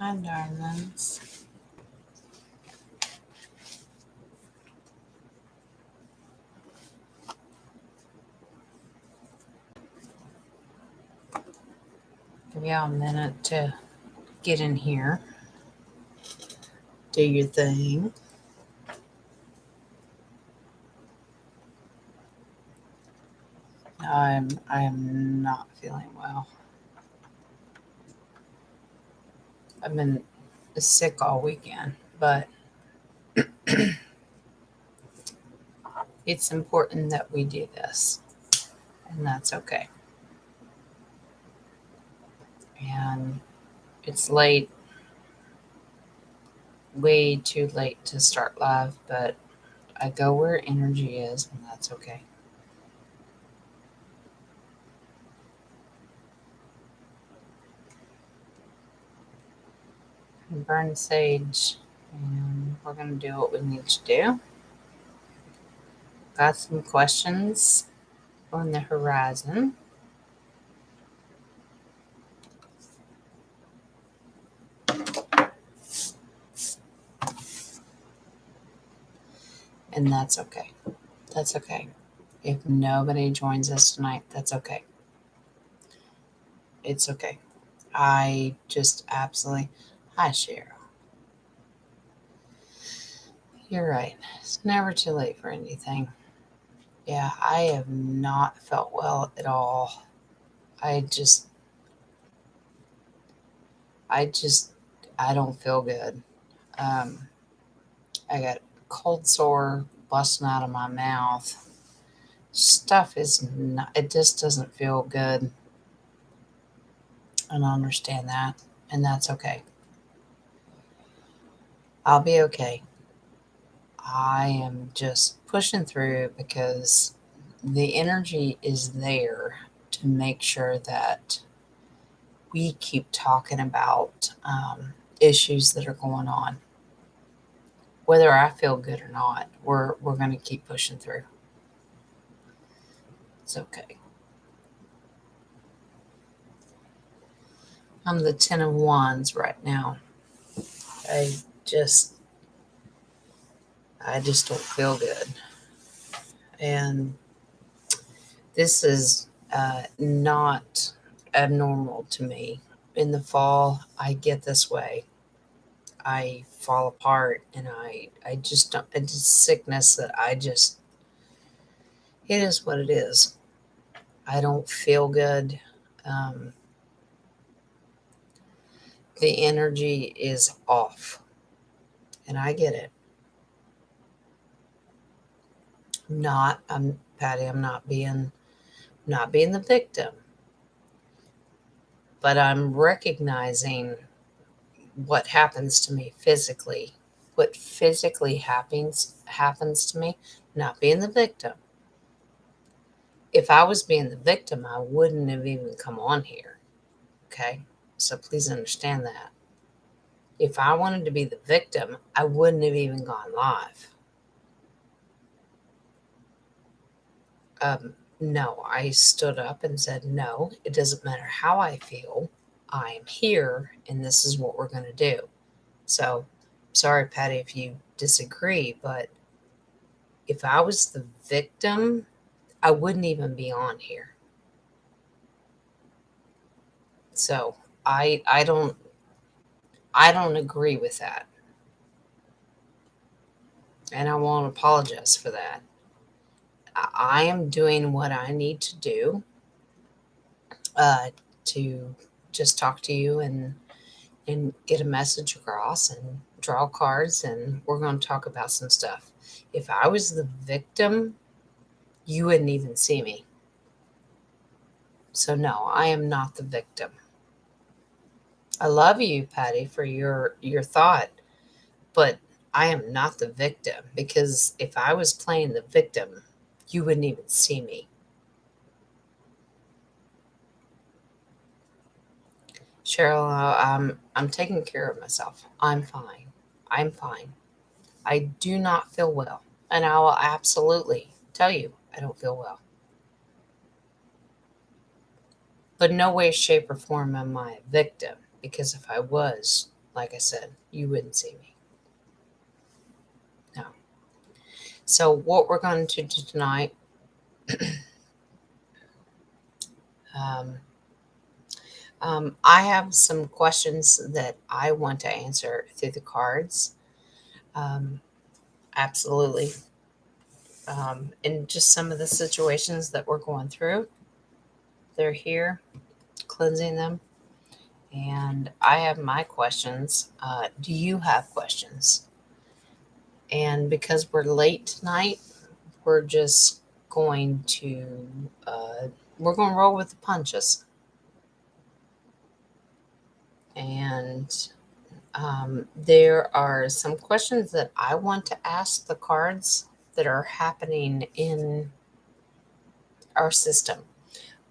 Hi, darlings. Give y'all a minute to get in here. Do your thing. I am not feeling well. I've been sick all weekend, but it's important that we do this, and that's okay. And it's late, way too late to start live, but I go where energy is, and that's okay. And burn sage, and we're going to do what we need to do. Got some questions on the horizon. And that's okay. That's okay. If nobody joins us tonight, that's okay. It's okay. I just absolutely. Hi, Cheryl. You're right. It's never too late for anything. Yeah, I have not felt well at all. I just, I just, I don't feel good. Um, I got cold sore busting out of my mouth. Stuff is not, it just doesn't feel good. And I understand that. And that's okay. I'll be okay. I am just pushing through because the energy is there to make sure that we keep talking about issues that are going on. Whether I feel good or not, we're going to keep pushing through. It's okay. I'm the 10 of Wands right now. I just I just don't feel good, and this is not abnormal to me. In the fall, I get this way. I fall apart, and I just don't. It's just sickness that I just. It is what it is. I don't feel good. Um, the energy is off, and I get it. I'm Patty. I'm not being the victim, but I'm recognizing what happens to me physically. What physically happens to me, not being the victim. If I was being the victim, I wouldn't have even come on here. Okay? So please understand that. If I wanted to be the victim, I wouldn't have even gone live. No, I stood up and said, no, it doesn't matter how I feel. I'm here, and this is what we're going to do. So, sorry, Patty, if you disagree, but if I was the victim, I wouldn't even be on here. So, I don't agree with that, and I won't apologize for that. I am doing what I need to do uh, to just talk to you and get a message across and draw cards, and we're going to talk about some stuff. If I was the victim, you wouldn't even see me. So no, I am not the victim. I love you, Patty, for your thought, but I am not the victim because if I was playing the victim, you wouldn't even see me. Cheryl, I'm taking care of myself. I'm fine. I'm fine. I do not feel well, and I will absolutely tell you I don't feel well. But no way, shape, or form am I a victim because if I was, like I said, you wouldn't see me. No. So what we're going to do tonight, um, I have some questions that I want to answer through the cards. Um, absolutely. And just some of the situations that we're going through, they're here, cleansing them. And I have my questions. Do you have questions? And because we're late tonight, we're just going to we're going to roll with the punches. And there are some questions that I want to ask the cards that are happening in our system.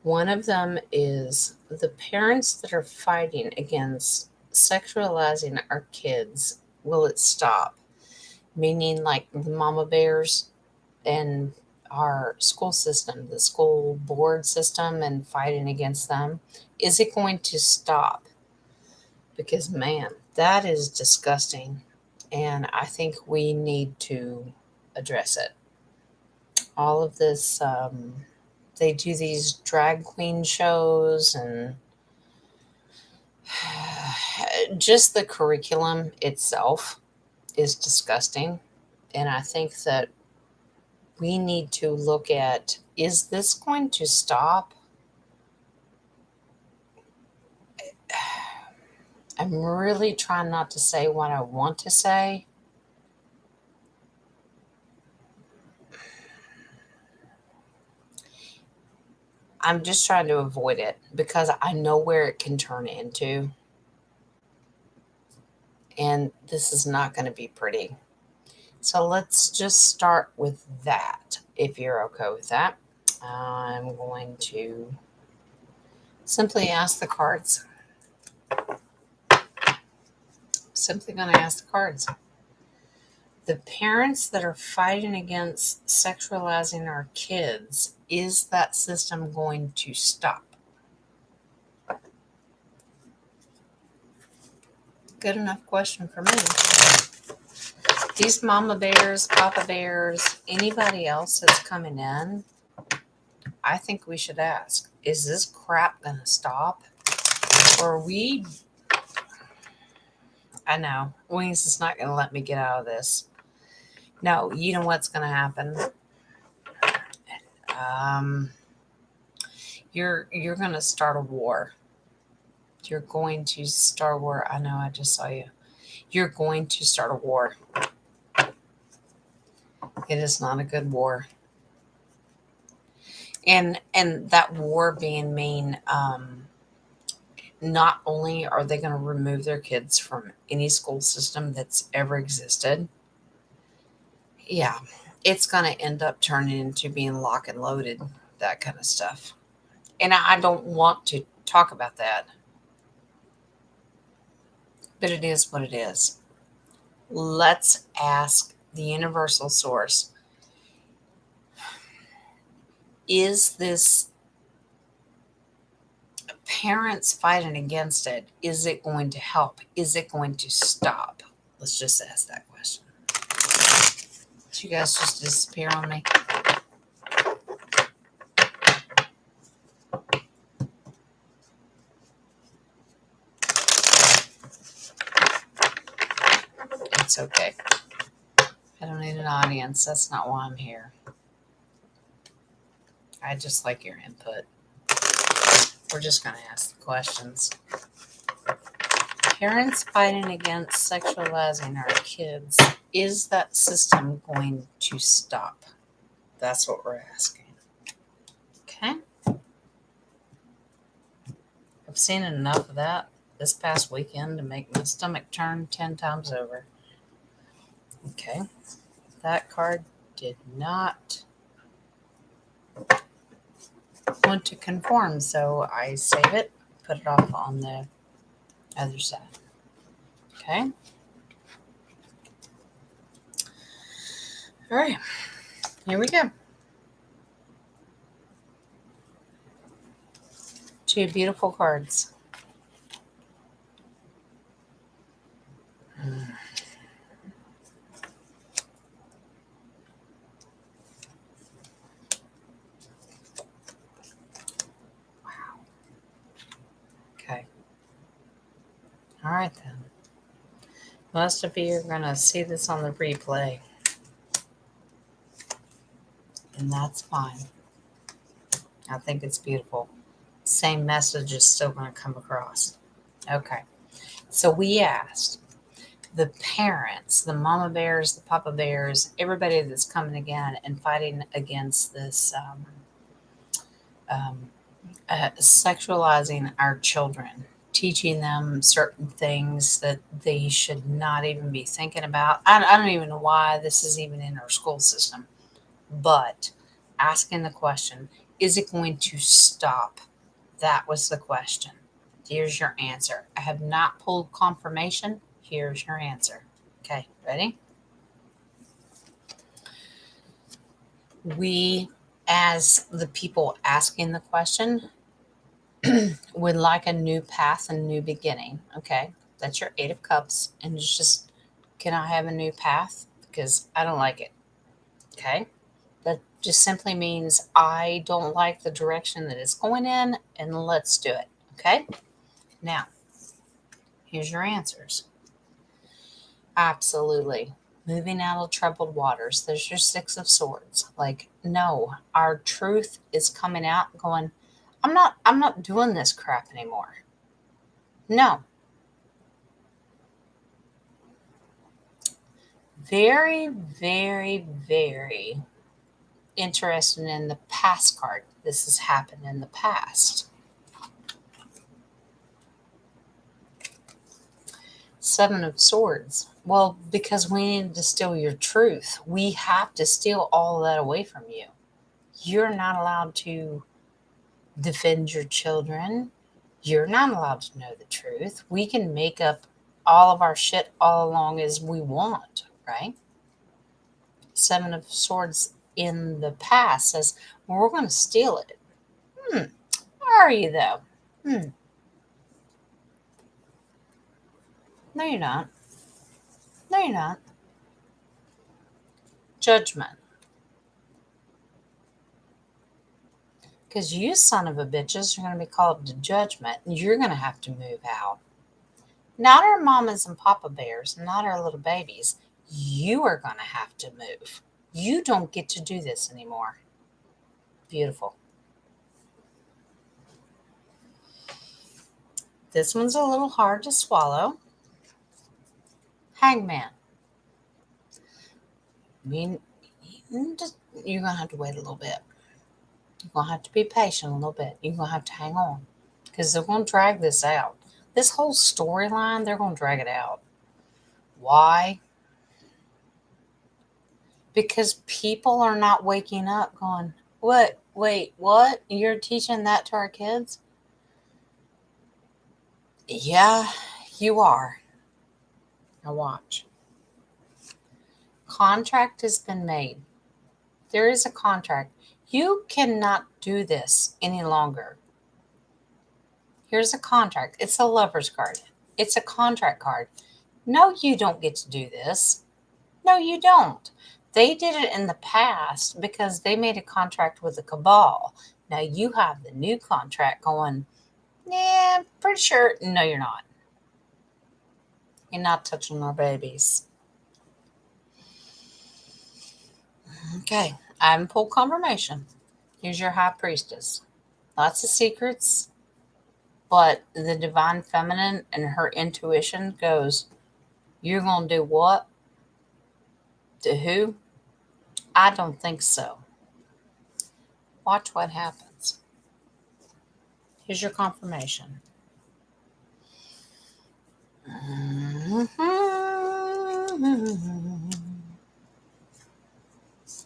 One of them is the parents that are fighting against sexualizing our kids. Will it stop? Meaning, like the mama bears and our school system, the school board system, and fighting against them. Is it going to stop? Because, man, that is disgusting. And I think we need to address it. All of this, they do these drag queen shows, and just the curriculum itself is disgusting. And I think that we need to look at, is this going to stop? I'm really trying not to say what I want to say. I'm just trying to avoid it because I know where it can turn into. And this is not going to be pretty. So let's just start with that. If you're okay with that, I'm going to simply ask the cards. Simply going to ask the cards. The parents that are fighting against sexualizing our kids, is that system going to stop? Good enough question for me. These mama bears, papa bears, anybody else that's coming in, I think we should ask, is this crap going to stop? Or I know, Wings is not going to let me get out of this. No, you know what's going to happen? You're going to start a war. You're going to start a war. I know, I just saw you. You're going to start a war. It is not a good war. And that war being mean, not only are they going to remove their kids from any school system that's ever existed, yeah, it's going to end up turning into being lock and loaded, that kind of stuff. And I don't want to talk about that, but it is what it is. Let's ask the universal source, is this parents fighting against it? Is it going to help? Is it going to stop? Let's just ask that question. Did you guys just disappear on me? It's okay. I don't need an audience. That's not why I'm here. I just like your input. We're just going to ask the questions. Parents fighting against sexualizing our kids. Is that system going to stop? That's what we're asking. Okay. I've seen enough of that this past weekend to make my stomach turn 10 times over. Okay. That card did not want to conform, so I save it, put it off on the other side. Okay. All right. Here we go. Two beautiful cards. Most of you are going to see this on the replay, and that's fine. I think it's beautiful. Same message is still going to come across. Okay. So we asked the parents, the mama bears, the papa bears, everybody that's coming again and fighting against this um, sexualizing our children, teaching them certain things that they should not even be thinking about. I don't even know why this is even in our school system, but asking the question, is it going to stop? That was the question. Here's your answer. I have not pulled confirmation. Here's your answer. Okay, ready? We, as the people asking the question, would like a new path and new beginning. Okay, that's your Eight of Cups. And it's just, can I have a new path? Because I don't like it. Okay, that just simply means I don't like the direction that it's going in, and let's do it. Okay, now here's your answers. Absolutely. Moving out of troubled waters. There's your Six of Swords. Like, no, our truth is coming out going, I'm not doing this crap anymore. No. Very, very, very interested in the past card. This has happened in the past. Seven of Swords. Well, because we need to steal your truth. We have to steal all of that away from you. You're not allowed to defend your children. You're not allowed to know the truth. We can make up all of our shit all along as we want, right? Seven of Swords in the past says, well, we're going to steal it. Are you, though? No, you're not. No, you're not. Judgment. Because you son of a bitches are going to be called to judgment, and you're going to have to move out. Not our mamas and papa bears, not our little babies. You are going to have to move. You don't get to do this anymore. Beautiful. This one's a little hard to swallow. Hangman. I mean, you're going to have to wait a little bit. You're going to have to be patient a little bit. You're going to have to hang on because they're going to drag this out. This whole storyline, they're going to drag it out. Why? Because people are not waking up going, what? Wait, what? You're teaching that to our kids? Yeah, you are. Now watch. Contract has been made. There is a contract. You cannot do this any longer. Here's a contract. It's a lover's card. It's a contract card. No, you don't get to do this. No, you don't. They did it in the past because they made a contract with the cabal. Now you have the new contract going, yeah, pretty sure. No, you're not. You're not touching our babies. Okay, I haven't pulled confirmation. Here's your high priestess. Lots of secrets, but the divine feminine and her intuition goes, you're going to do what? To who? I don't think so. Watch what happens. Here's your confirmation.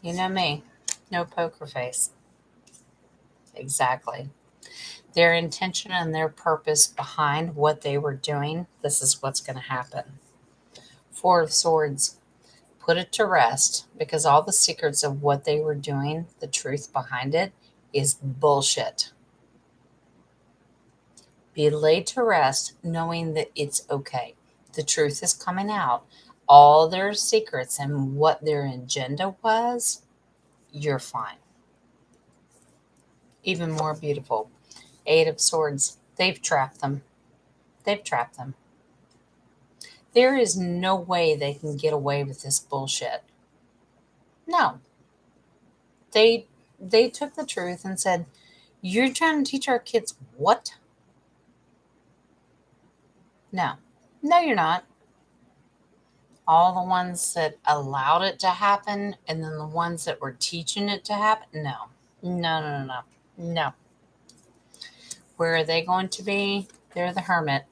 You know me, no poker face. Exactly. Their intention and their purpose behind what they were doing, this is what's going to happen. Four of Swords, put it to rest because all the secrets of what they were doing, the truth behind it, is bullshit. Be laid to rest knowing that it's okay. The truth is coming out. All their secrets and what their agenda was, you're fine. Even more beautiful. Eight of Swords. They've trapped them. They've trapped them. There is no way they can get away with this bullshit. No. They took the truth and said, "You're trying to teach our kids what?" No. No, you're not. All the ones that allowed it to happen and then the ones that were teaching it to happen? No. No, no, no, no. No. Where are they going to be? They're the hermit.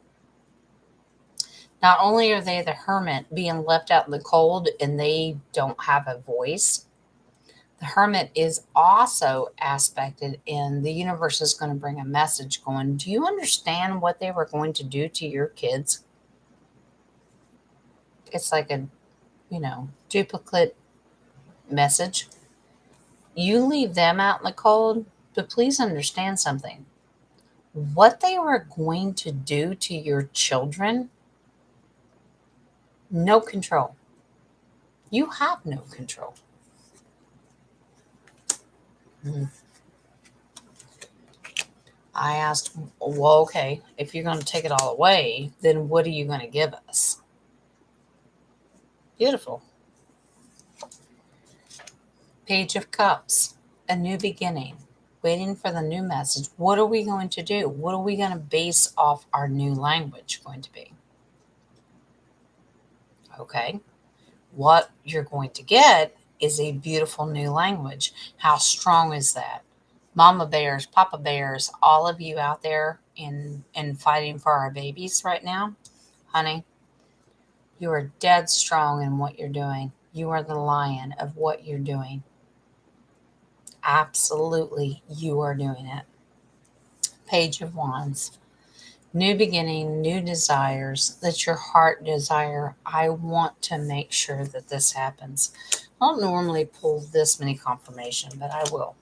Not only are they the hermit being left out in the cold and they don't have a voice, the hermit is also aspected in the universe is going to bring a message going, do you understand what they were going to do to your kids? It's like a, duplicate message. You leave them out in the cold, but please understand something. What they were going to do to your children, no control. You have no control. I asked, well, okay, if you're going to take it all away, then what are you going to give us? Beautiful. Page of Cups, a new beginning, waiting for the new message. What are we going to do? What are we going to base off our new language going to be? Okay. What you're going to get is a beautiful new language. How strong is that? Mama bears, Papa bears, all of you out there in fighting for our babies right now, honey, you are dead strong in what you're doing. You are the lion of what you're doing. Absolutely, you are doing it. Page of Wands. New beginning, new desires that your heart desire. I want to make sure that this happens. I don't normally pull this many confirmation, but I will.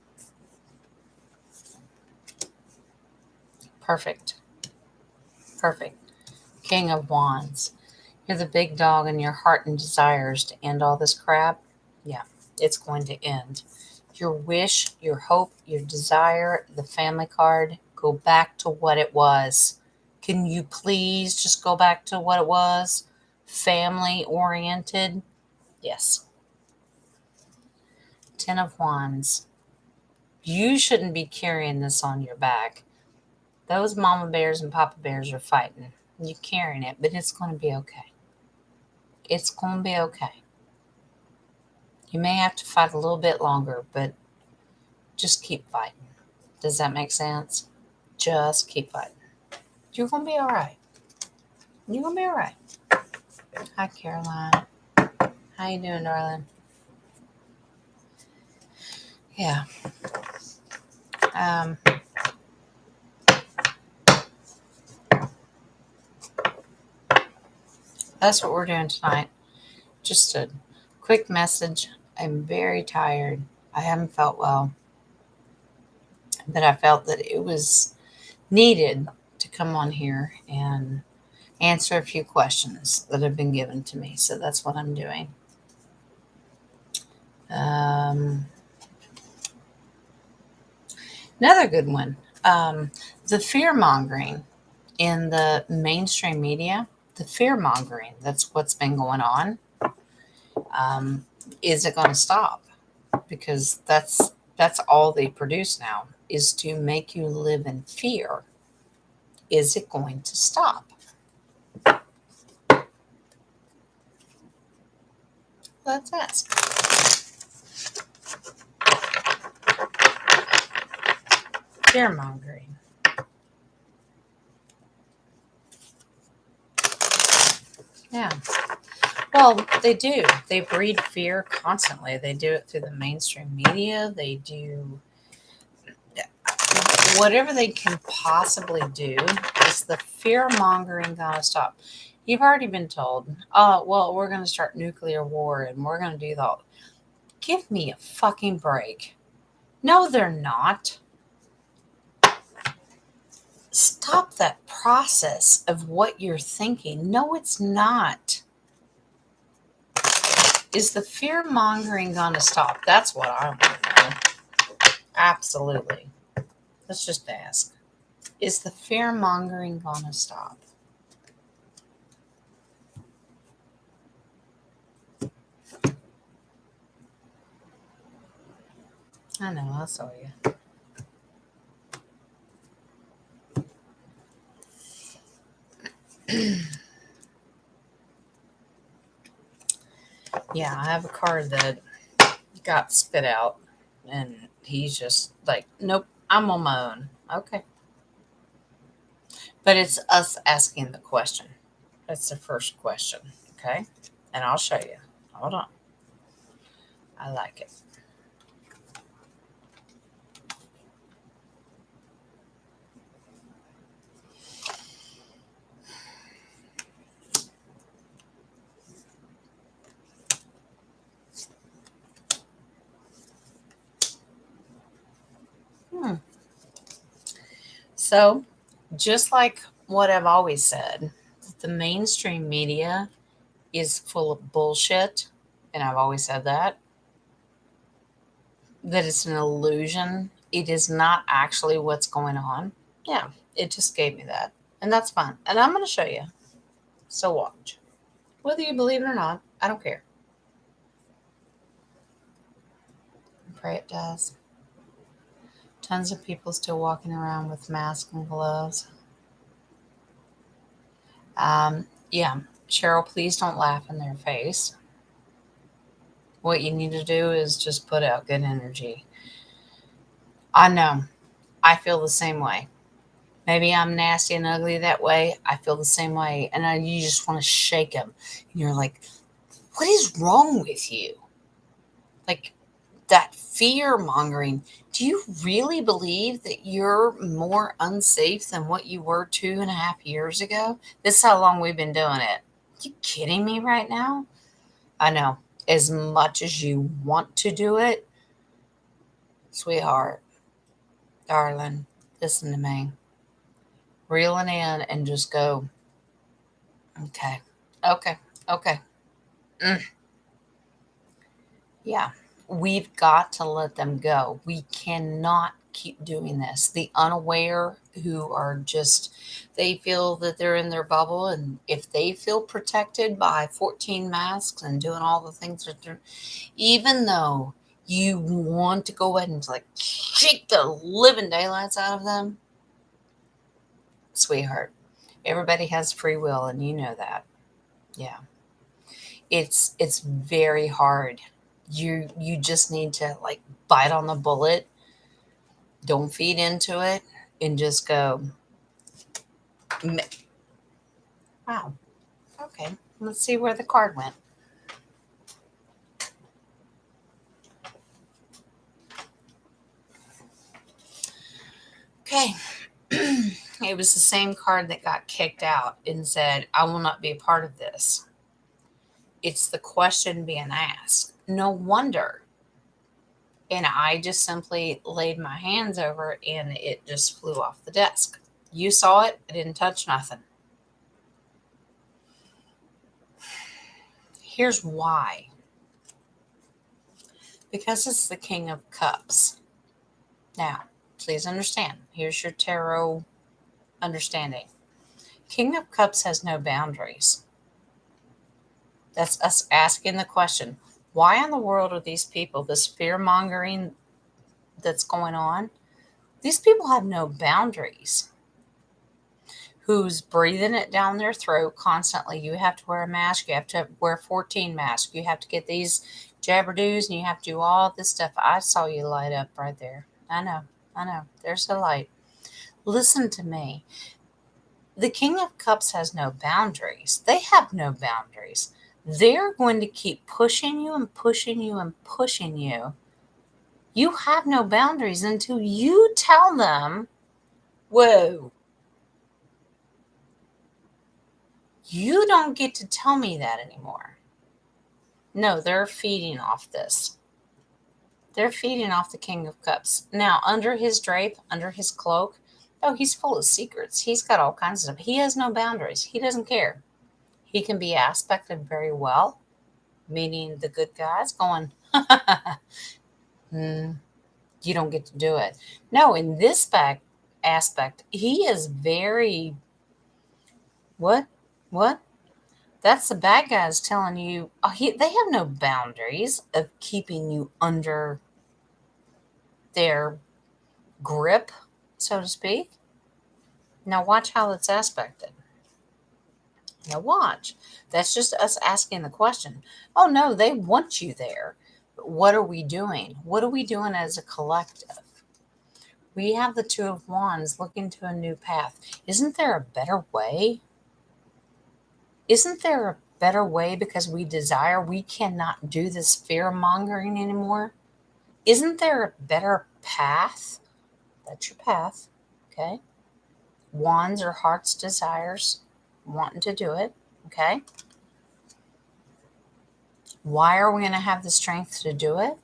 Perfect. Perfect. King of Wands. You're the big dog in your heart and desires to end all this crap. Yeah, it's going to end. Your wish, your hope, your desire, the family card, go back to what it was. Can you please just go back to what it was? Family oriented? Yes. Ten of Wands. You shouldn't be carrying this on your back. Those mama bears and papa bears are fighting. You're carrying it, but it's going to be okay. It's going to be okay. You may have to fight a little bit longer, but just keep fighting. Does that make sense? Just keep fighting. You're going to be all right. You're going to be all right. Hi, Caroline. How you doing, darling? Yeah. That's what we're doing tonight. Just a quick message. I'm very tired. I haven't felt well, but I felt that it was needed to come on here and answer a few questions that have been given to me. So that's what I'm doing. Another good one. The fear mongering in the mainstream media, the fear mongering, that's what's been going on. Is it going to stop? Because that's all they produce now is to make you live in fear. Is it going to stop? Let's ask. Fear mongering. Yeah. Well, they do. They breed fear constantly. They do it through the mainstream media. They do whatever they can possibly do. Is the fear mongering going to stop? You've already been told, oh, well, we're going to start nuclear war and we're going to do that. Give me a fucking break. No, they're not. Stop that process of what you're thinking. No, it's not. Is the fear mongering going to stop? That's what I want to know. Absolutely. Let's just ask. Is the fear mongering going to stop? I know, I saw you. Yeah, I have a card that got spit out, and he's just like, nope, I'm on my own. Okay. But it's us asking the question. That's the first question. Okay. And I'll show you. Hold on. I like it. Hmm. So, just like what I've always said, the mainstream media is full of bullshit. And I've always said that it's an illusion. It is not actually what's going on. Yeah, it just gave me that. And that's fine. And I'm going to show you. So watch. Whether you believe it or not, I don't care. I pray it does. Tons of people still walking around with masks and gloves. Yeah, Cheryl, please don't laugh in their face. What you need to do is just put out good energy. I know. I feel the same way. Maybe I'm nasty and ugly that way. I feel the same way. And you just want to shake them. And you're like, what is wrong with you? Like that fear mongering. Do you really believe that you're more unsafe than what you were 2.5 years ago? This is how long we've been doing it. You kidding me right now? I know. As much as you want to do it, sweetheart, darling, listen to me. Reel it in and just go, okay, okay, okay. Mm, yeah, we've got to let them go. We cannot keep doing this. The unaware who are just, they feel that they're in their bubble. And if they feel protected by 14 masks and doing all the things that they're, even though you want to go ahead and like shake the living daylights out of them, sweetheart, everybody has free will and you know that. Yeah. It's very hard. You just need to like bite on the bullet, don't feed into it, and just go, wow, okay, let's see where the card went. Okay. It was the same card that got kicked out and said, I will not be a part of this. It's the question being asked. No wonder. And I just simply laid my hands over it and it just flew off the desk. You saw it, I didn't touch nothing. Here's why. Because it's the King of Cups. Now, please understand. Here's your tarot understanding. King of Cups has no boundaries. That's us asking the question, why in the world are these people, this fear mongering that's going on? These people have no boundaries. Who's breathing it down their throat constantly? You have to wear a mask. You have to wear 14 masks. You have to get these jabberdoos and you have to do all this stuff. I saw you light up right there. I know. I know. There's the light. Listen to me. The King of Cups has no boundaries. They have no boundaries. They're going to keep pushing you and pushing you and pushing you. You have no boundaries until you tell them, whoa, you don't get to tell me that anymore. No, they're feeding off this. They're feeding off the King of Cups. Now, under his drape, under his cloak, oh, he's full of secrets. He's got all kinds of stuff. He has no boundaries. He doesn't care. He can be aspected very well, meaning the good guys going, mm, you don't get to do it. No, in this aspect, he is very, what? What? That's the bad guys telling you, oh, they have no boundaries of keeping you under their grip, so to speak. Now watch how it's aspected. Now watch. That's just us asking the question. Oh no, they want you there. But what are we doing? What are we doing as a collective? We have the Two of Wands looking to a new path. Isn't there a better way? Isn't there a better way because we desire we cannot do this fear mongering anymore? Isn't there a better path? That's your path. Okay. Wands are heart's desires, wanting to do it. Okay. Why are we going to have the strength to do it?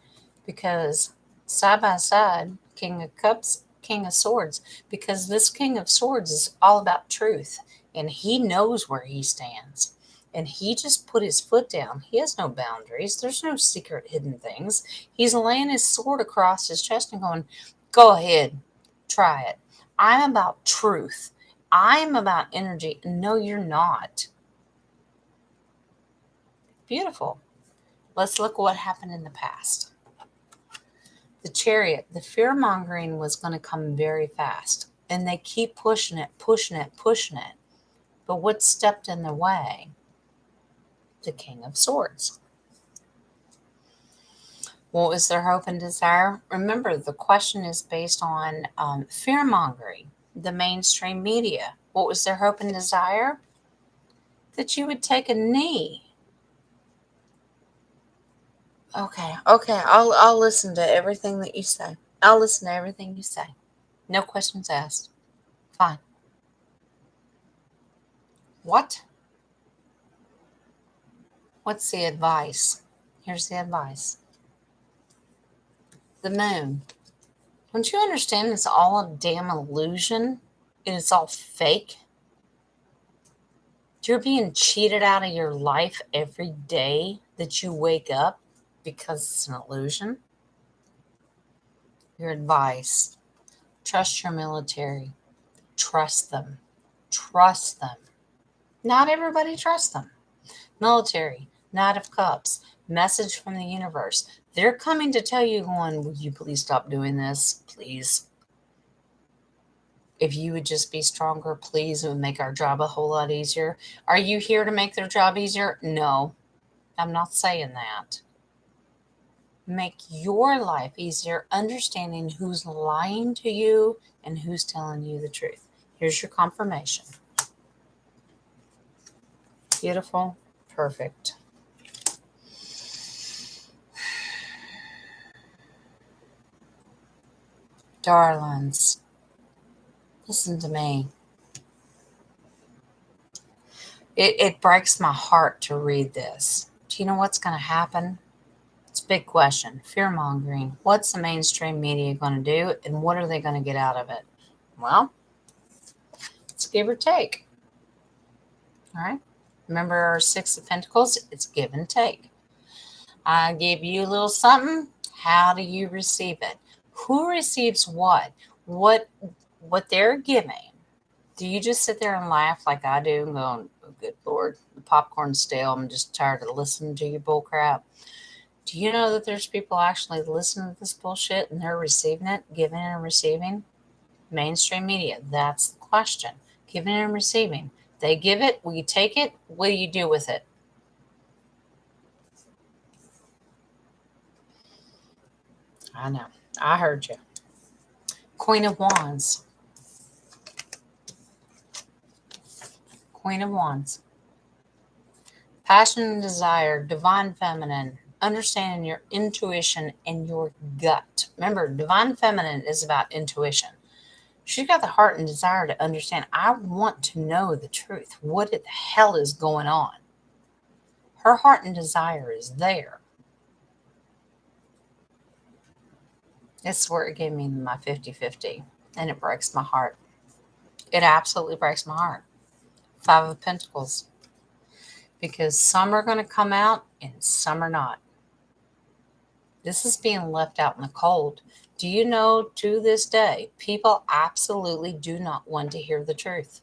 Because side by side, King of Cups, King of Swords, because this King of Swords is all about truth and he knows where he stands. And he just put his foot down. He has no boundaries. There's no secret hidden things. He's laying his sword across his chest and going, go ahead, try it. I'm about truth. I'm about energy. No, you're not. Beautiful. Let's look what happened in the past. The Chariot, the fear mongering was going to come very fast. And they keep pushing it, pushing it, pushing it. But what stepped in the way? The King of Swords. What was their hope and desire? Remember, the question is based on fear mongering, the mainstream media. What was their hope and desire? That you would take a knee. Okay, I'll listen to everything that you say. I'll listen to everything you say. No questions asked. Fine. What? What's the advice? Here's the advice. The moon. Don't you understand it's all a damn illusion? And it's all fake? You're being cheated out of your life every day that you wake up because it's an illusion. Your advice. Trust your military. Trust them. Trust them. Not everybody trusts them. Military, Knight of Cups, message from the universe. They're coming to tell you, going, would you please stop doing this? Please. If you would just be stronger, please, it would make our job a whole lot easier. Are you here to make their job easier? No, I'm not saying that. Make your life easier, understanding who's lying to you and who's telling you the truth. Here's your confirmation. Beautiful. Perfect. Darlings, listen to me. It breaks my heart to read this. Do you know what's going to happen? It's a big question. Fear mongering. What's the mainstream media going to do, and what are they going to get out of it? Well, it's give or take. All right. Remember our Six of Pentacles? It's give and take. I give you a little something. How do you receive it? Who receives what? What they're giving. Do you just sit there and laugh like I do and go, oh, good Lord, the popcorn's stale. I'm just tired of listening to your bull crap. Do you know that there's people actually listening to this bullshit and they're receiving it, giving and receiving? Mainstream media, that's the question. Giving and receiving. They give it, we take it, what do you do with it? I know. I heard you. Queen of Wands. Queen of Wands. Passion and desire, divine feminine, understanding your intuition and your gut. Remember, divine feminine is about intuition. She's got the heart and desire to understand. I want to know the truth. What the hell is going on? Her heart and desire is there. It's where it gave me my 50-50, and it breaks my heart. It absolutely breaks my heart. Five of Pentacles. Because some are going to come out and some are not. This is being left out in the cold. Do you know, to this day, people absolutely do not want to hear the truth.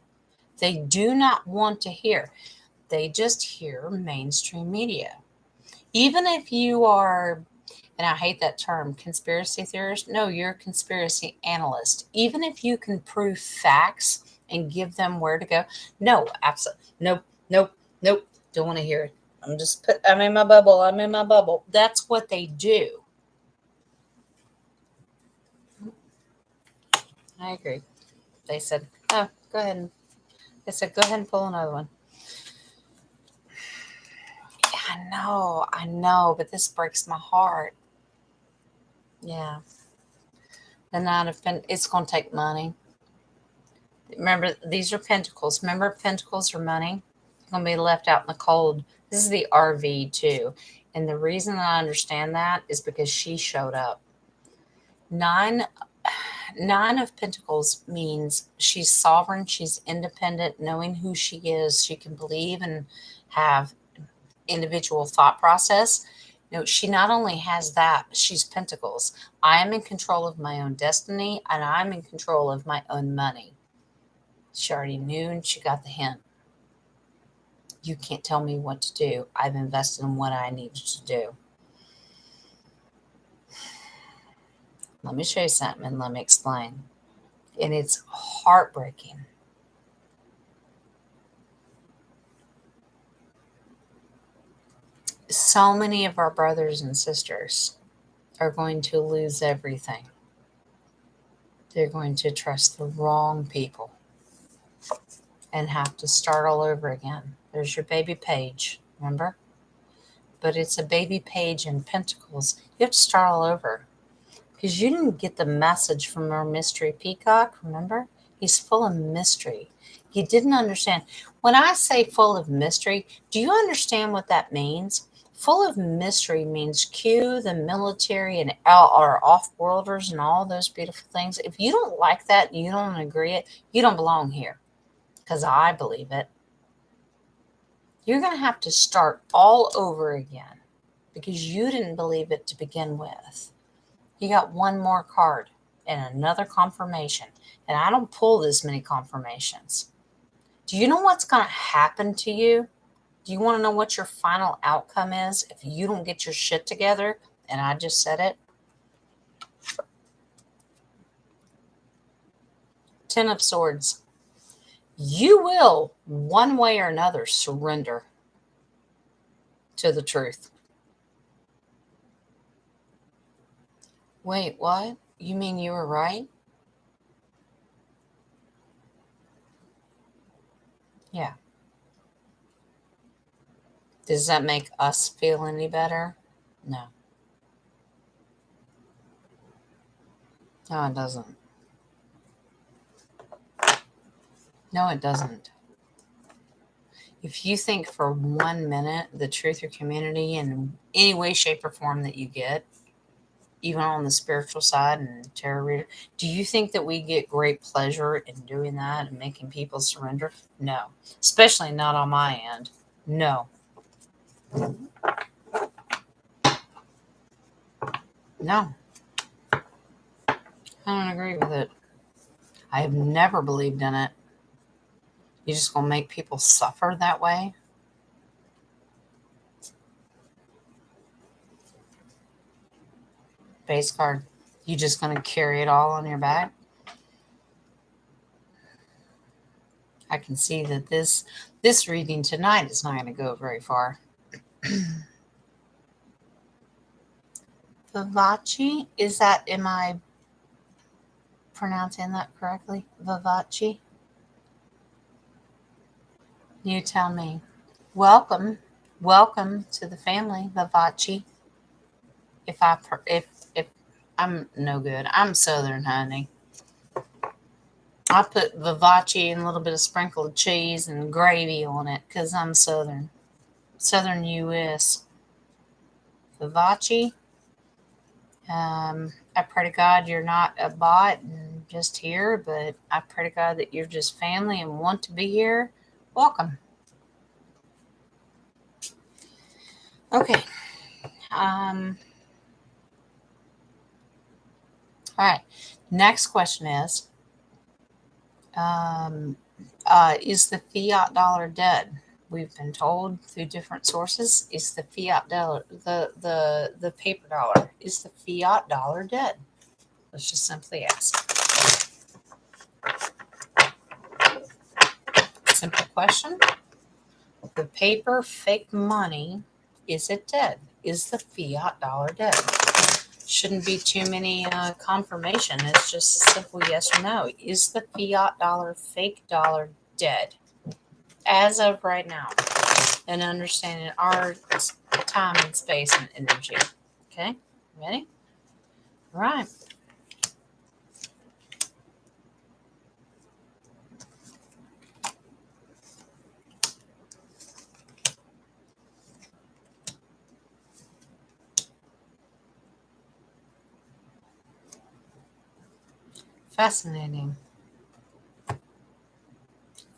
They do not want to hear. They just hear mainstream media. Even if you are and I hate that term, conspiracy theorist. No, you're a conspiracy analyst. Even if you can prove facts and give them where to go. No, absolutely. Nope, nope, nope. Don't want to hear it. I'm in my bubble. I'm in my bubble. That's what they do. I agree. They said, oh, go ahead. They said, go ahead and pull another one. I know, but this breaks my heart. Yeah. The Nine of Pentacles, it's going to take money. Remember, these are pentacles. Remember, pentacles are money. It's going to be left out in the cold. This is the RV too. And the reason I understand that is because she showed up. Nine of Pentacles means she's sovereign, she's independent, knowing who she is. She can believe and have individual thought process. No, she not only has that, but she's Pentacles. I am in control of my own destiny, and I'm in control of my own money. She already knew, and she got the hint. You can't tell me what to do. I've invested in what I needed to do. Let me show you something and let me explain. And it's heartbreaking. So many of our brothers and sisters are going to lose everything. They're going to trust the wrong people and have to start all over again. There's your baby page, remember? But it's a baby page in Pentacles. You have to start all over because you didn't get the message from our mystery peacock, remember? He's full of mystery. You didn't understand. When I say full of mystery, do you understand what that means? Full of mystery means Q, the military, and our off-worlders and all those beautiful things. If you don't like that, you don't agree it, you don't belong here. Because I believe it. You're going to have to start all over again because you didn't believe it to begin with. You got one more card and another confirmation. And I don't pull this many confirmations. Do you know what's going to happen to you? Do you want to know what your final outcome is if you don't get your shit together? And I just said it. Ten of Swords. You will, one way or another, surrender to the truth. Wait, what? You mean you were right? Yeah. Does that make us feel any better? No. No, it doesn't. No, it doesn't. If you think for 1 minute the truth or community in any way, shape, or form that you get, even on the spiritual side and tarot reader, do you think that we get great pleasure in doing that and making people surrender? No. Especially not on my end. No. No. I don't agree with it. I have never believed in it. You're just going to make people suffer that way? Base card. You just going to carry it all on your back? I can see that this reading tonight is not going to go very far. Vivace? Am I pronouncing that correctly? Vivace? You tell me. Welcome to the family, Vivace. If I'm no good, I'm Southern, honey. I put Vivace and a little bit of sprinkled cheese and gravy on it because I'm Southern U.S. Vivace. I pray to God you're not a bot and just here, but I pray to God that you're just family and want to be here. Welcome. Okay. All right. Next question is the fiat dollar dead? we've been told through different sources, is the fiat dollar, the paper dollar, is the fiat dollar dead? Let's just simply ask. Simple question. The paper fake money, is it dead? Is the fiat dollar dead? Shouldn't be too many confirmation. It's just a simple yes or no. Is the fiat dollar, fake dollar, dead? As of right now, and understanding our time and space and energy. Okay, ready? All right. Fascinating.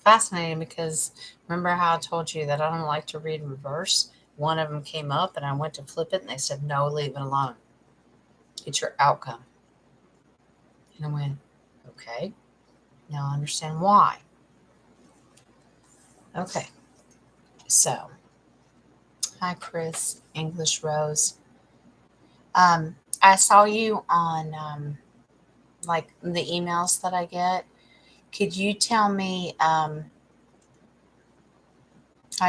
Fascinating, because remember how I told you that I don't like to read reverse? One of them came up and I went to flip it and they said, no, leave it alone. It's your outcome. And I went, okay, now I understand why. Okay, so hi, Chris, English Rose. I saw you on like the emails that I get. Could you tell me? I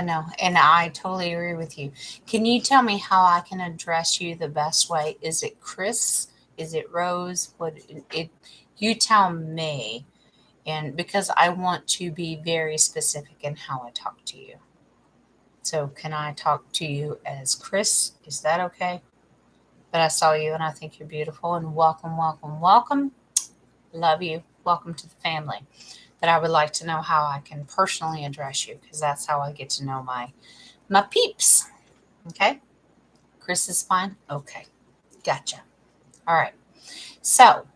know, and I totally agree with you. Can you tell me how I can address you the best way? Is it Chris? Is it Rose? What it? You tell me, and because I want to be very specific in how I talk to you. So, can I talk to you as Chris? Is that okay? But I saw you, and I think you're beautiful. And welcome, welcome, welcome. Love you. Welcome to the family. But I would like to know how I can personally address you, because that's how I get to know my peeps. Okay. Chris is fine. Okay. Gotcha. All right. So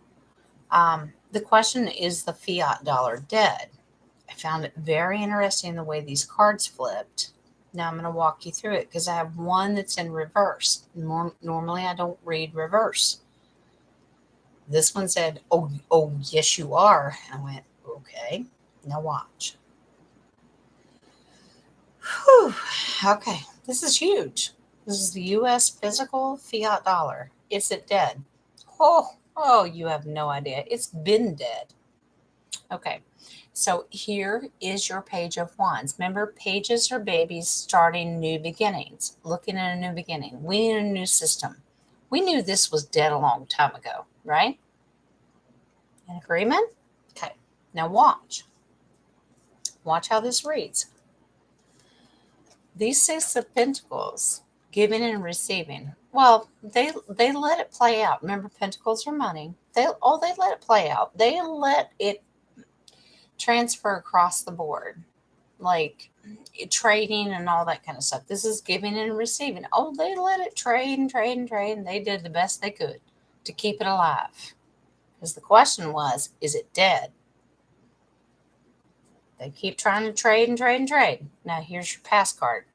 the question, is the fiat dollar dead? I found it very interesting the way these cards flipped. Now I'm going to walk you through it because I have one that's in reverse. Normally I don't read reverse. This one said, oh, yes, you are. I went, okay. Now watch. Whew. Okay. This is huge. This is the U.S. physical fiat dollar. Is it dead? Oh, you have no idea. It's been dead. Okay. So here is your page of wands. Remember, pages are babies starting new beginnings, looking at a new beginning. We need a new system. We knew this was dead a long time ago, right? In agreement? Okay. Now watch. Watch how this reads. These Six of Pentacles, giving and receiving. Well, they let it play out. Remember, Pentacles are money. They let it play out. They let it transfer across the board, like trading and all that kind of stuff. This is giving and receiving. Oh, they let it trade and trade and trade, and they did the best they could to keep it alive. Because the question was, is it dead? They keep trying to trade and trade and trade. Now here's your pass card.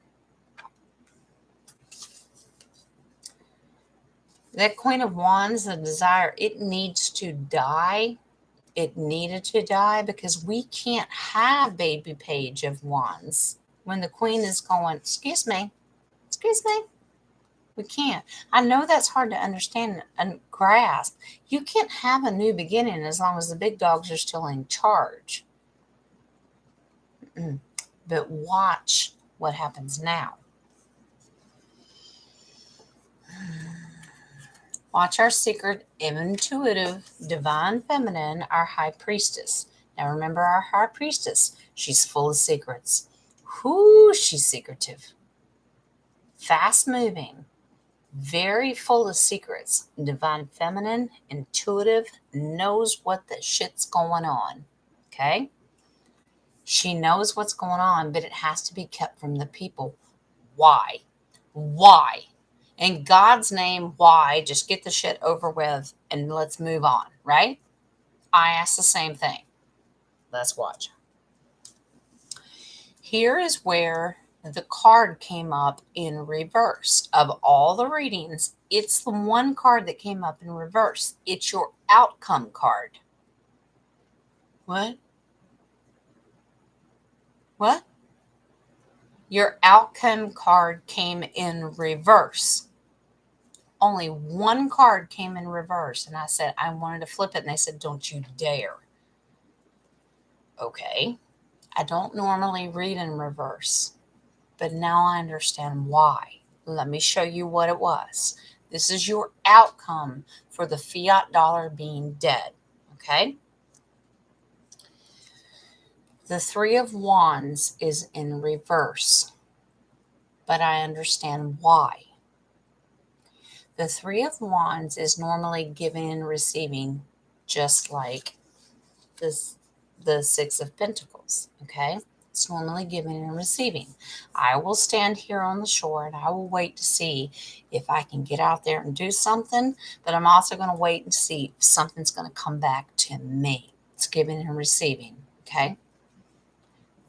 That Queen of Wands, the desire, it needs to die. It needed to die because we can't have baby Page of Wands when the Queen is going, excuse me, we can't. I know that's hard to understand and grasp. You can't have a new beginning as long as the big dogs are still in charge. But watch what happens now. Watch our secret, intuitive, divine feminine, our high priestess. Now remember our high priestess. She's full of secrets. Whoo, she's secretive. Fast moving. Very full of secrets. Divine feminine, intuitive, knows what the shit's going on. Okay? She knows what's going on, but it has to be kept from the people. Why? Why? In God's name, why? Just get the shit over with and let's move on, right? I ask the same thing. Let's watch. Here is where the card came up in reverse. Of all the readings, it's the one card that came up in reverse. It's your outcome card. What? What? Your outcome card came in reverse. Only one card came in reverse. And I said, I wanted to flip it. And they said, don't you dare. Okay. I don't normally read in reverse, but now I understand why. Let me show you what it was. This is your outcome for the fiat dollar being dead. Okay. The Three of Wands is in reverse, but I understand why. The Three of Wands is normally giving and receiving, just like the Six of Pentacles, okay? It's normally giving and receiving. I will stand here on the shore and I will wait to see if I can get out there and do something, but I'm also going to wait and see if something's going to come back to me. It's giving and receiving, okay?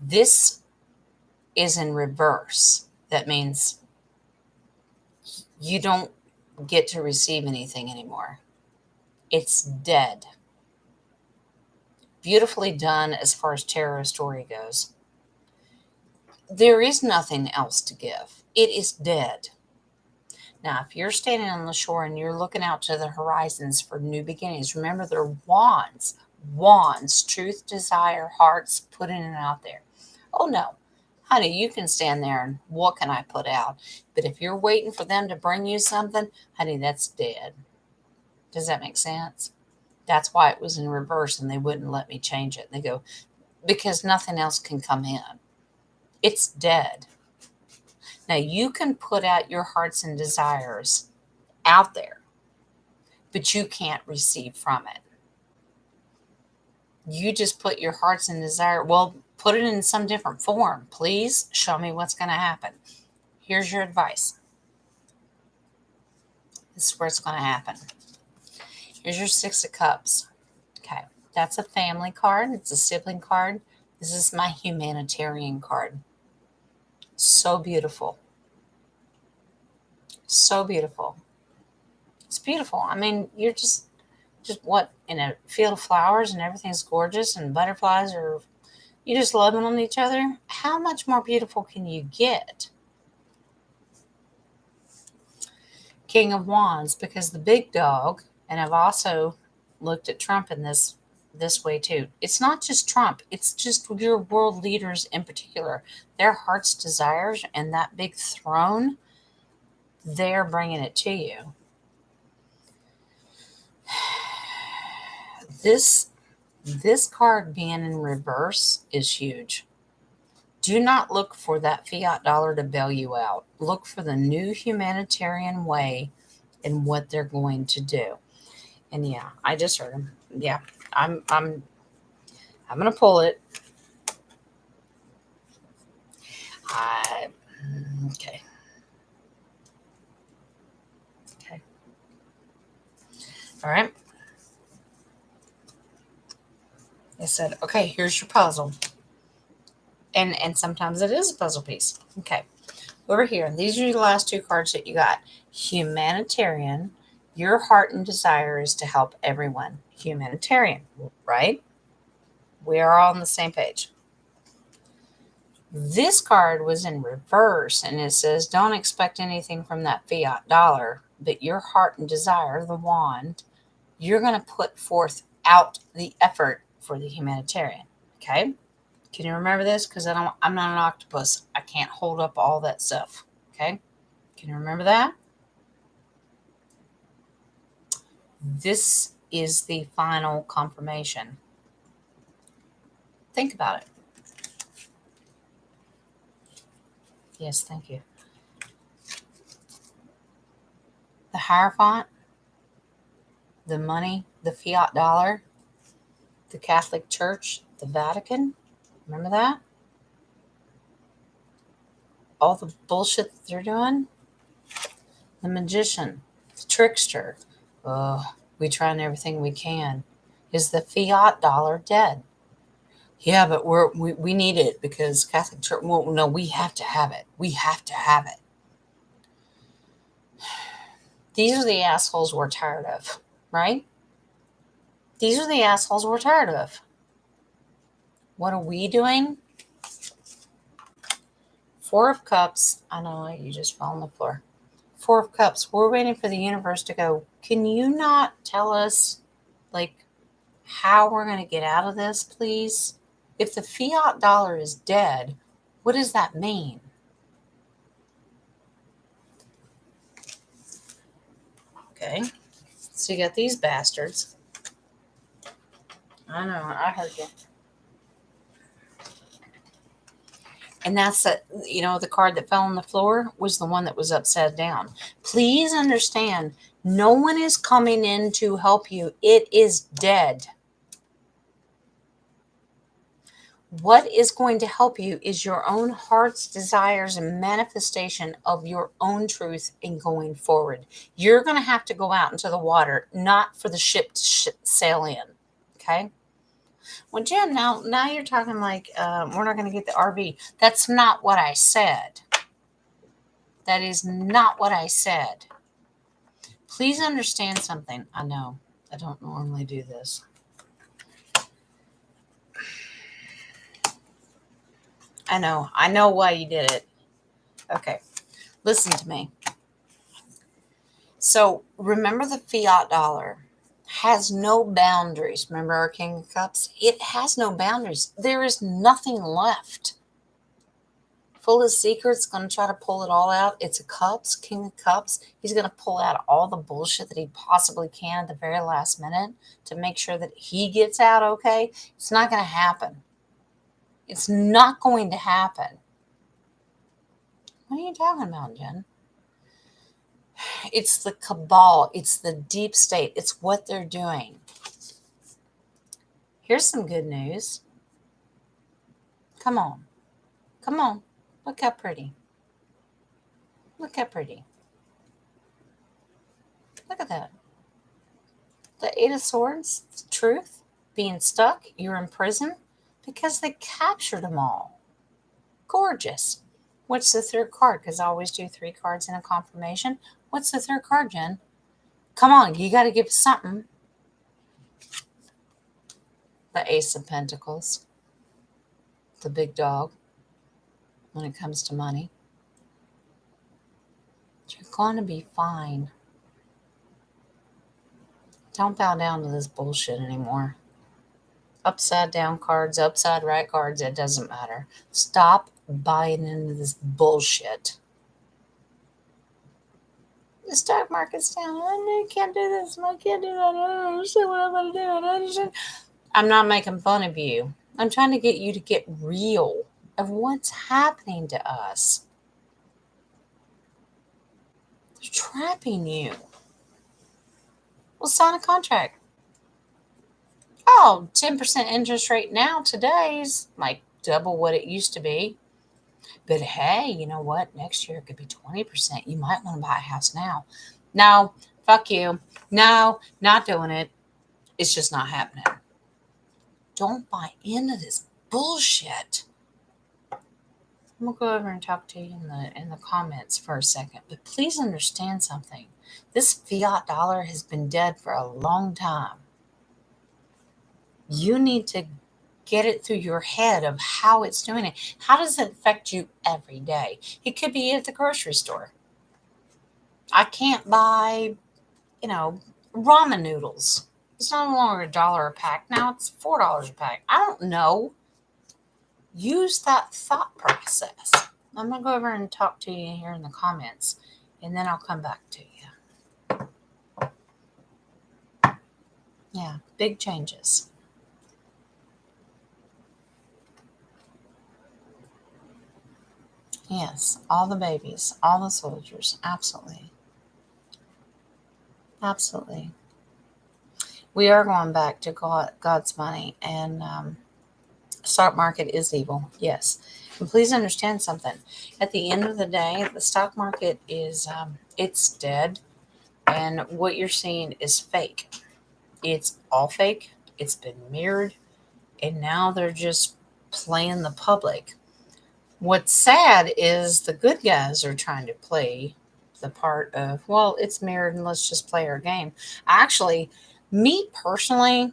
This is in reverse. That means you don't get to receive anything anymore. It's dead. Beautifully done as far as tarot story goes. There is nothing else to give. It is dead. Now, if you're standing on the shore and you're looking out to the horizons for new beginnings, remember they're wands. Wands, truth, desire, hearts, putting it out there. Oh no, honey, you can stand there and what can I put out? But if you're waiting for them to bring you something, honey, that's dead. Does that make sense? That's why it was in reverse and they wouldn't let me change it. They go, because nothing else can come in. It's dead. Now you can put out your hearts and desires out there, but you can't receive from it. You just put your hearts and desire, well, put it in some different form. Please show me what's going to happen. Here's your advice. This is where it's going to happen. Here's your Six of Cups. Okay, that's a family card. It's a sibling card. This is my humanitarian card. So beautiful. So beautiful. It's beautiful. I mean, you're just what, in a field of flowers and everything's gorgeous and butterflies are, you just loving on each other. How much more beautiful can you get? King of Wands, because the big dog, and I've also looked at Trump in this way too. It's not just Trump, it's just your world leaders in particular. Their heart's desires and that big throne, they're bringing it to you. This card being in reverse is huge. Do not look for that fiat dollar to bail you out. Look for the new humanitarian way and what they're going to do. And yeah, I just heard him. Yeah, I'm gonna pull it. Okay. Okay. All right. I said, okay, here's your puzzle. And sometimes it is a puzzle piece. Okay. Over here, these are the last two cards that you got. Humanitarian. Your heart and desire is to help everyone. Humanitarian, right? We are all on the same page. This card was in reverse, and it says, don't expect anything from that fiat dollar, but your heart and desire, the wand, you're going to put forth out the effort for the humanitarian. Okay? Can you remember this? Because I'm not an octopus. I can't hold up all that stuff. Okay? Can you remember that? This is the final confirmation. Think about it. Yes, thank you. The Hierophant, the money, the fiat dollar, the Catholic Church, the Vatican. Remember that? All the bullshit that they're doing. The magician, the trickster. Oh, we trying everything we can. Is the fiat dollar dead? Yeah, but we need it because Catholic Church. Well, no, we have to have it. We have to have it. These are the assholes we're tired of, right? These are the assholes we're tired of. What are we doing? Four of Cups. I know you just fell on the floor. Four of Cups. We're waiting for the universe to go, can you not tell us, like, how we're going to get out of this, please? If the fiat dollar is dead, what does that mean? Okay. So you got these bastards. I know, I heard you. And that's the card that fell on the floor was the one that was upside down. Please understand, no one is coming in to help you. It is dead. What is going to help you is your own heart's desires and manifestation of your own truth in going forward. You're going to have to go out into the water, not for the ship to sail in. Okay? Well, Jen, now you're talking like we're not going to get the RV. That's not what I said. That is not what I said. Please understand something. I know I don't normally do this. I know why you did it. Okay, listen to me. So remember, the fiat dollar has no boundaries. Remember our King of Cups? It has no boundaries. There is nothing left. Full of secrets, going to try to pull it all out. It's a Cups, King of Cups. He's going to pull out all the bullshit that he possibly can at the very last minute to make sure that he gets out okay. It's not going to happen. It's not going to happen. What are you talking about, Jen? It's the cabal. It's the deep state. It's what they're doing. Here's some good news. Come on. Come on. Look how pretty. Look how pretty. Look at that. The Eight of Swords, the truth, being stuck, you're in prison because they captured them all. Gorgeous. What's the third card? Because I always do 3 cards in a confirmation. What's the third card, Jen? Come on, you got to give us something. The Ace of Pentacles. The big dog when it comes to money. You're going to be fine. Don't bow down to this bullshit anymore. Upside down cards, upside right cards, it doesn't matter. Stop buying into this bullshit. The stock market's down. I can't do this. I can't do that. I don't understand what I'm going to do. I don't understand. I'm not making fun of you. I'm trying to get you to get real of what's happening to us. They're trapping you. Well, sign a contract. Oh, 10% interest rate now today's like double what it used to be. But hey, you know what? Next year it could be 20%. You might want to buy a house now. No, fuck you. No, not doing it. It's just not happening. Don't buy into this bullshit. I'm gonna go over and talk to you in the comments for a second. But please understand something. This fiat dollar has been dead for a long time. You need to get it through your head of how it's doing it. How does it affect you every day? It could be at the grocery store. I can't buy, ramen noodles. It's no longer $1 a pack. Now it's $4 a pack. I don't know. Use that thought process. I'm going to go over and talk to you here in the comments, and then I'll come back to you. Yeah, big changes. Yes, all the babies, all the soldiers, absolutely. Absolutely. We are going back to God's money, and stock market is evil. Yes. And please understand something. At the end of the day, the stock market is, it's dead, and what you're seeing is fake. It's all fake. It's been mirrored, and now they're just playing the public. What's sad is the good guys are trying to play the part of, well, it's mirrored and let's just play our game. Actually, me personally,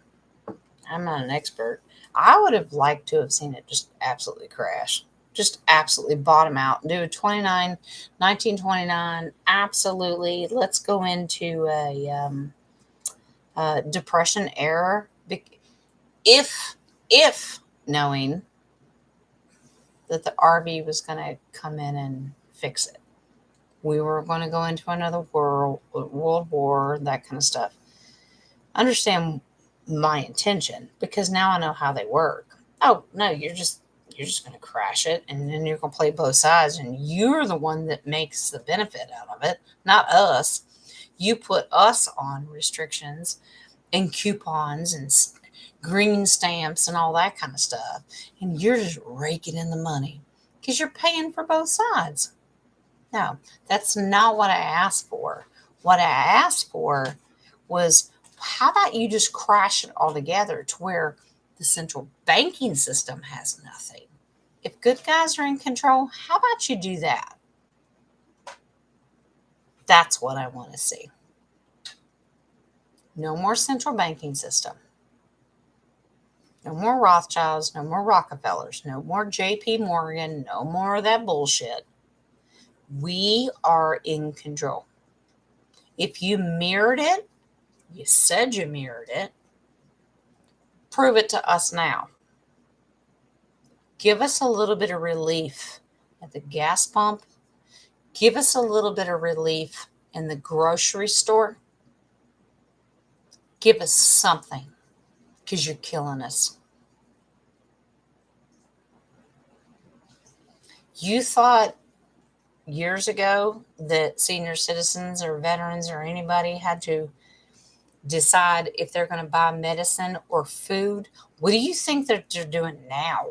I'm not an expert. I would have liked to have seen it just absolutely crash. Just absolutely bottom out. Do a 1929. Absolutely. Let's go into a depression era. If knowing that the RV was going to come in and fix it, we were going to go into another world war, that kind of stuff. Understand my intention, because now I know how they work. Oh no, you're just going to crash it, and then you're going to play both sides, and you're the one that makes the benefit out of it, not us. You put us on restrictions and coupons and green stamps and all that kind of stuff, and you're just raking in the money because you're paying for both sides. No, that's not what I asked for. What I asked for was, how about you just crash it all together to where the central banking system has nothing? If good guys are in control, how about you do that? That's what I want to see. No more central banking system. No more Rothschilds, no more Rockefellers, no more JP Morgan, no more of that bullshit. We are in control. If you mirrored it, you said you mirrored it, prove it to us now. Give us a little bit of relief at the gas pump. Give us a little bit of relief in the grocery store. Give us something, because you're killing us. You thought years ago that senior citizens or veterans or anybody had to decide if they're going to buy medicine or food. What do you think that they're doing now?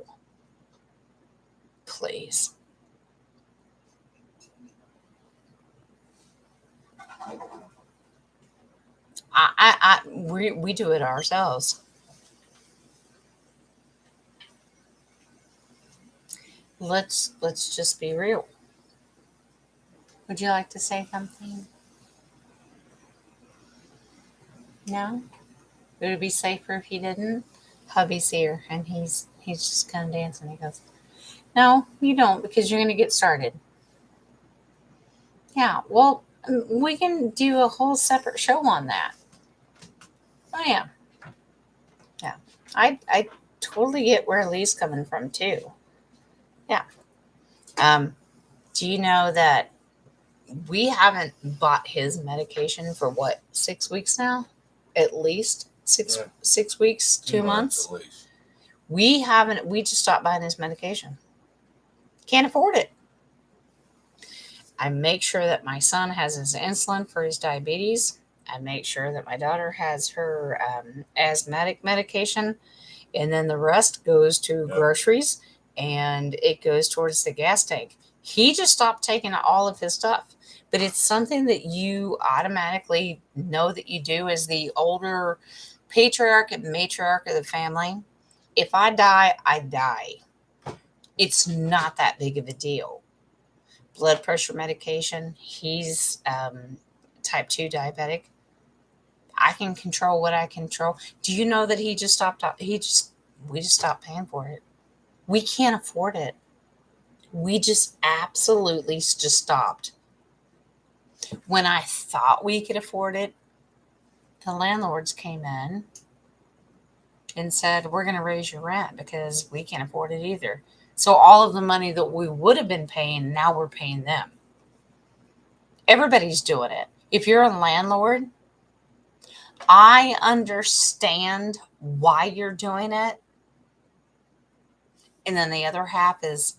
Please. We do it ourselves. Let's just be real. Would you like to say something? No? Would it be safer if you didn't? Hubby's here, and he's just kind of dancing. He goes, "No, you don't, because you're going to get started." Yeah, well, we can do a whole separate show on that. Oh yeah, yeah. I totally get where Lee's coming from too. Yeah. Um, do you know that we haven't bought his medication for what, 6 weeks now? At least six Right. 6 weeks, 2 months. At least. We haven't. We just stopped buying his medication. Can't afford it. I make sure that my son has his insulin for his diabetes. I make sure that my daughter has her asthmatic medication, and then the rest goes to Yep. groceries, and it goes towards the gas tank. He just stopped taking all of his stuff, but it's something that you automatically know that you do as the older patriarch and matriarch of the family. If I die, I die. It's not that big of a deal. Blood pressure medication. He's type 2 diabetic. I can control what I control. Do you know that he just stopped? We just stopped paying for it. We can't afford it. We just absolutely just stopped. When I thought we could afford it, the landlords came in and said, "We're going to raise your rent because we can't afford it either." So all of the money that we would have been paying, now we're paying them. Everybody's doing it. If you're a landlord, I understand why you're doing it. And then the other half is,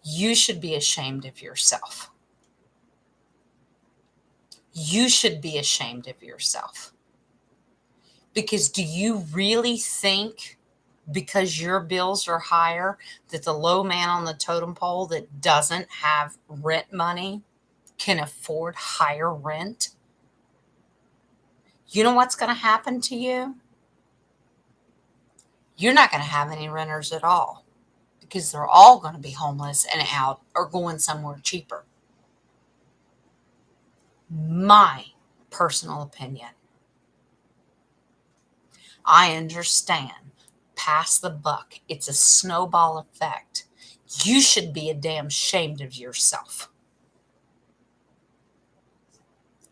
you should be ashamed of yourself. You should be ashamed of yourself. Because do you really think, because your bills are higher, that the low man on the totem pole that doesn't have rent money can afford higher rent? You know what's going to happen to you? You're not going to have any renters at all, because they're all going to be homeless and out or going somewhere cheaper. My personal opinion. I understand. Pass the buck. It's a snowball effect. You should be a damn ashamed of yourself.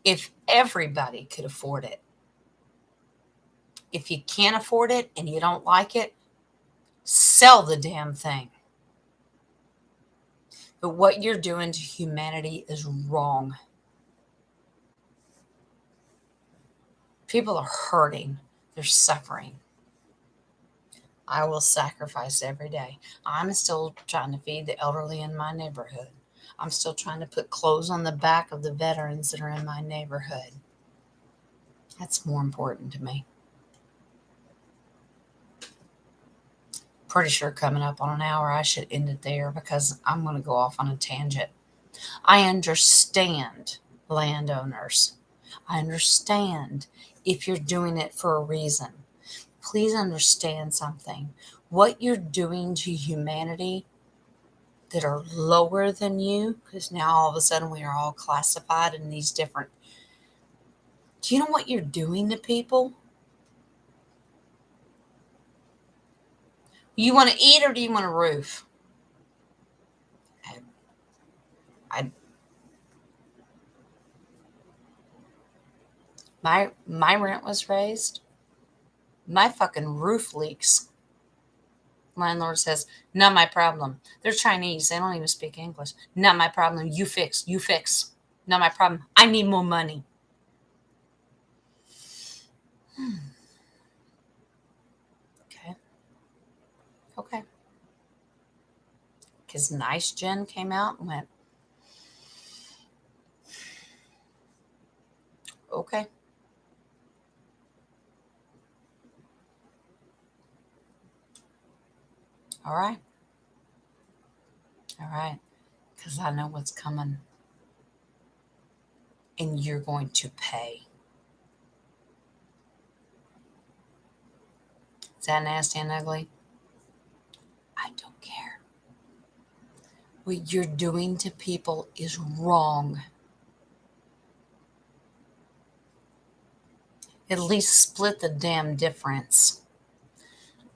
If everybody could afford it. If you can't afford it and you don't like it, sell the damn thing. But what you're doing to humanity is wrong. People are hurting. They're suffering. I will sacrifice every day. I'm still trying to feed the elderly in my neighborhood. I'm still trying to put clothes on the back of the veterans that are in my neighborhood. That's more important to me. Pretty sure coming up on an hour, I should end it there because I'm going to go off on a tangent. I understand landowners. I understand if you're doing it for a reason. Please understand something. What you're doing to humanity that are lower than you, because now all of a sudden we are all classified in these different. Do you know what you're doing to people? You want to eat or do you want a roof? I my rent was raised. My fucking roof leaks. Landlord says, not my problem. They're Chinese. They don't even speak English. Not my problem. You fix. You fix. Not my problem. I need more money. Okay. Okay. Because Nice Jen came out and went, okay. All right. All right. Because I know what's coming. And you're going to pay. Is that nasty and ugly? I don't care. What you're doing to people is wrong. At least split the damn difference.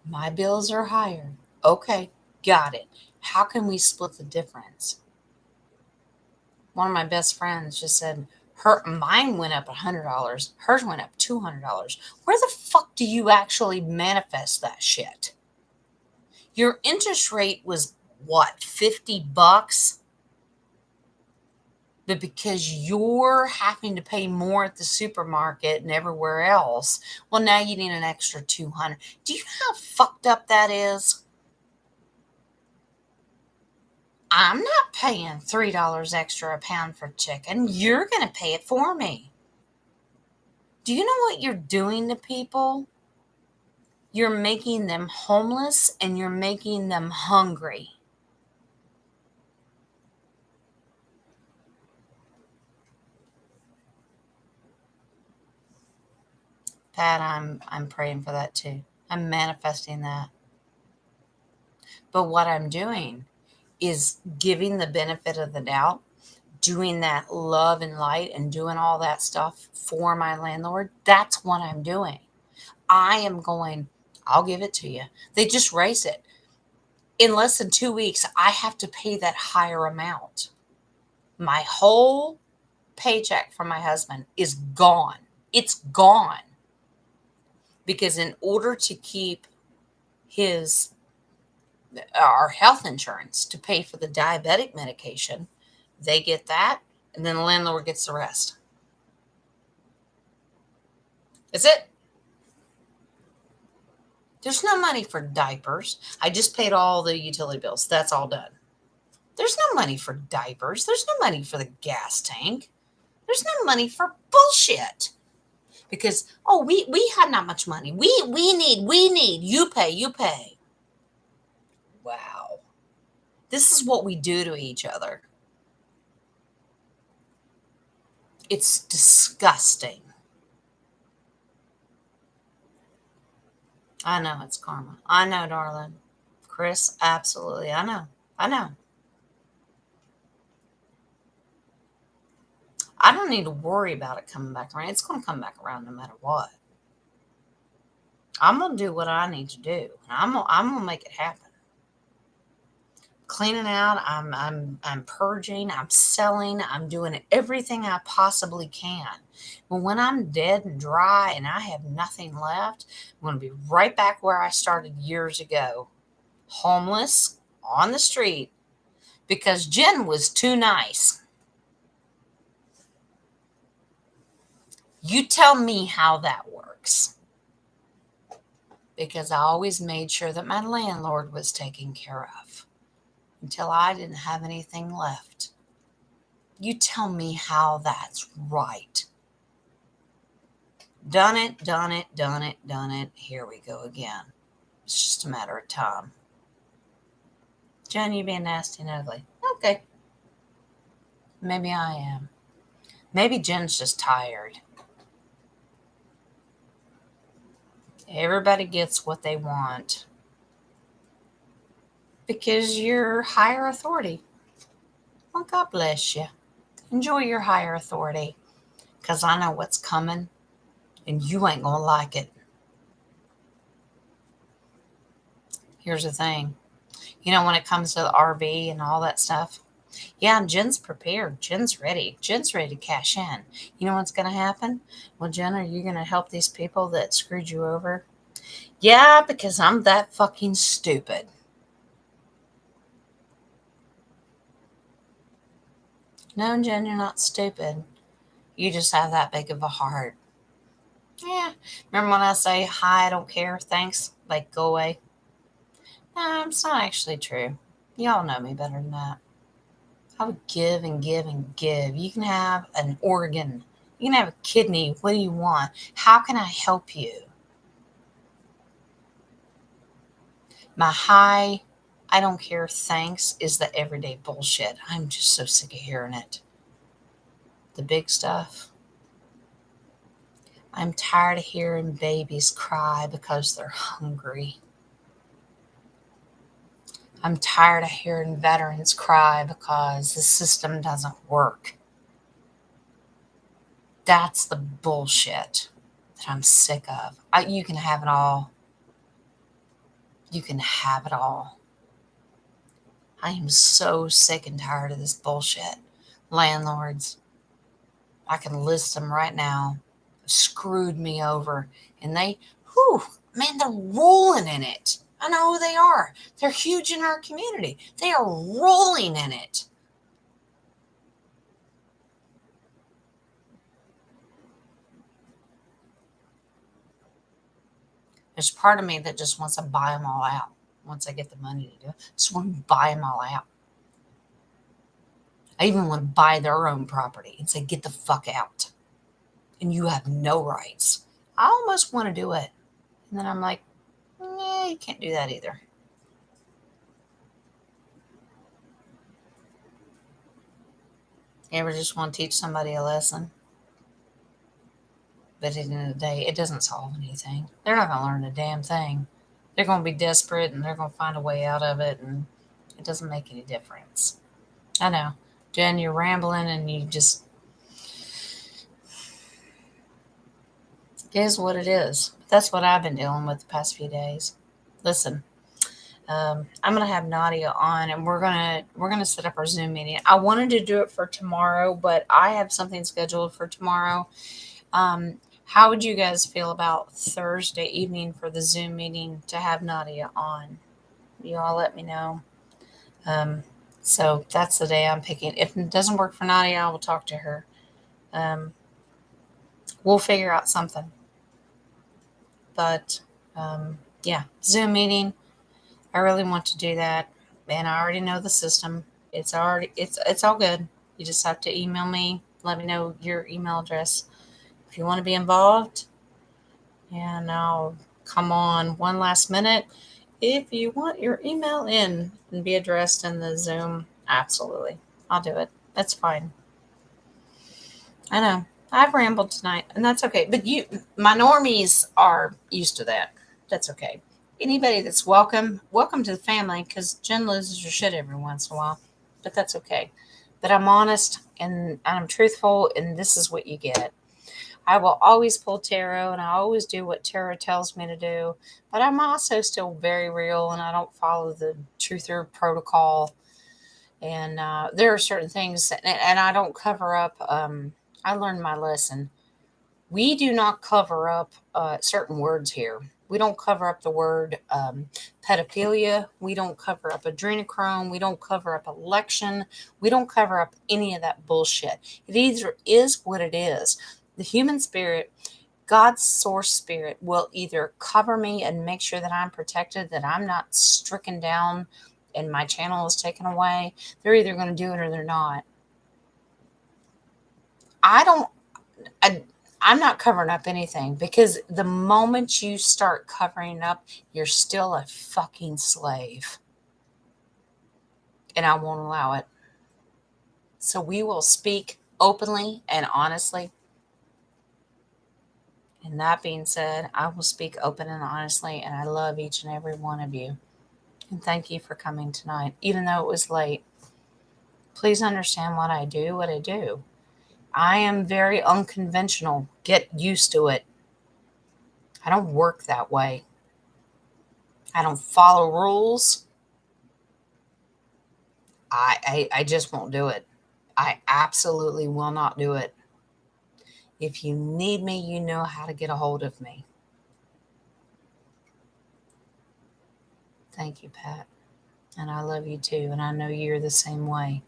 My bills are higher. Okay, got it. How can we split the difference? One of my best friends just said, mine went up $100, hers went up $200. Where the fuck do you actually manifest that shit? Your interest rate was what, $50? But because you're having to pay more at the supermarket and everywhere else, well, now you need an extra 200. Do you know how fucked up that is? I'm not paying $3 extra a pound for chicken. You're going to pay it for me. Do you know what you're doing to people? You're making them homeless and you're making them hungry. Pat, I'm praying for that too. I'm manifesting that. But what I'm doing is giving the benefit of the doubt, doing that love and light and doing all that stuff for my landlord. That's what I'm doing. I am going, I'll give it to you. They just raise it. In less than 2 weeks, I have to pay that higher amount. My whole paycheck from my husband is gone. It's gone. Because in order to keep our health insurance to pay for the diabetic medication, they get that, and then the landlord gets the rest. That's it. There's no money for diapers. I just paid all the utility bills. That's all done. There's no money for diapers. There's no money for the gas tank. There's no money for bullshit. Because, oh, we have not much money. We need. You pay. Wow. This is what we do to each other. It's disgusting. I know it's karma. I know, darling. Chris, absolutely. I know. I don't need to worry about it coming back around. It's going to come back around no matter what. I'm going to do what I need to do. And I'm going to make it happen. cleaning out, I'm purging, I'm selling, I'm doing everything I possibly can. But when I'm dead and dry and I have nothing left, I'm going to be right back where I started years ago, homeless on the street because Jen was too nice. You tell me how that works. Because I always made sure that my landlord was taken care of until I didn't have anything left. You tell me how that's right. Done it, done it, done it, done it. Here we go again. It's just a matter of time. Jen, you being nasty and ugly. Okay. Maybe I am. Maybe Jen's just tired. Everybody gets what they want because you're higher authority. Well, God bless you. Enjoy your higher authority because I know what's coming and you ain't going to like it. Here's the thing. When it comes to the RV and all that stuff, yeah, Jen's prepared. Jen's ready. Jen's ready to cash in. You know what's going to happen? Well, Jen, are you going to help these people that screwed you over? Yeah, because I'm that fucking stupid. No, Jen, you're not stupid. You just have that big of a heart. Yeah. Remember when I say, hi, I don't care, thanks, like, go away? No, it's not actually true. Y'all know me better than that. I would give and give and give. You can have an organ. You can have a kidney. What do you want? How can I help you? My high, I don't care, thanks is the everyday bullshit. I'm just so sick of hearing it. The big stuff. I'm tired of hearing babies cry because they're hungry. I'm tired of hearing veterans cry because the system doesn't work. That's the bullshit that I'm sick of. You can have it all. You can have it all. I am so sick and tired of this bullshit. Landlords, I can list them right now, screwed me over. And they're rolling in it. I know who they are. They're huge in our community. They are rolling in it. There's part of me that just wants to buy them all out. Once I get the money to do it, just want to buy them all out. I even want to buy their own property and say, get the fuck out. And you have no rights. I almost want to do it. And then I'm like, nah, you can't do that either. You ever just want to teach somebody a lesson? But at the end of the day, it doesn't solve anything. They're not going to learn a damn thing. They're going to be desperate and they're going to find a way out of it. And it doesn't make any difference. I know. Jen, you're rambling and you just... It is what it is. That's what I've been dealing with the past few days. Listen, I'm gonna have Nadia on, and we're gonna set up our Zoom meeting. I wanted to do it for tomorrow, but I have something scheduled for tomorrow. How would you guys feel about Thursday evening for the Zoom meeting to have Nadia on? You all let me know. So that's the day I'm picking. If it doesn't work for Nadia, I will talk to her. We'll figure out something. But yeah, Zoom meeting. I really want to do that, and I already know the system. It's all good. You just have to email me. Let me know your email address if you want to be involved, and I'll come on one last minute. If you want your email in and be addressed in the Zoom, absolutely, I'll do it. That's fine. I know. I've rambled tonight, and that's okay. But my normies are used to that. That's okay. Anybody that's welcome to the family, because Jen loses her shit every once in a while, but that's okay. But I'm honest and I'm truthful, and this is what you get. I will always pull tarot and I always do what tarot tells me to do, but I'm also still very real and I don't follow the truther protocol. And there are certain things, and I don't cover up. I learned my lesson. We do not cover up certain words here. We don't cover up the word pedophilia. We don't cover up adrenochrome. We don't cover up election. We don't cover up any of that bullshit. It either is what it is. The human spirit, God's source spirit, will either cover me and make sure that I'm protected, that I'm not stricken down and my channel is taken away. They're either going to do it or they're not. I don't. I'm not covering up anything, because the moment you start covering up, you're still a fucking slave. And I won't allow it. So we will speak openly and honestly. And that being said, I will speak open and honestly, and I love each and every one of you. And thank you for coming tonight, even though it was late. Please understand what I do. I am very unconventional. Get used to it. I don't work that way. I don't follow rules. I just won't do it. I absolutely will not do it. If you need me, you know how to get a hold of me. Thank you, Pat. And I love you too. And I know you're the same way.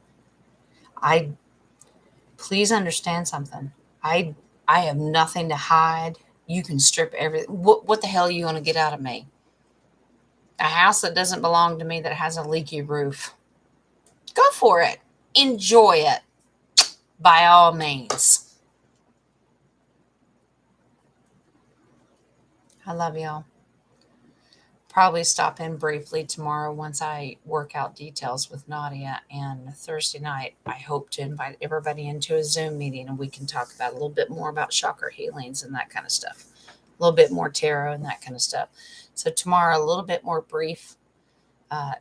Please understand something. I have nothing to hide. You can strip everything. What the hell are you going to get out of me? A house that doesn't belong to me that has a leaky roof. Go for it. Enjoy it. By all means. I love y'all. Probably stop in briefly tomorrow once I work out details with Nadia. And Thursday night, I hope to invite everybody into a Zoom meeting and we can talk about a little bit more about chakra healings and that kind of stuff. A little bit more tarot and that kind of stuff. So tomorrow, a little bit more brief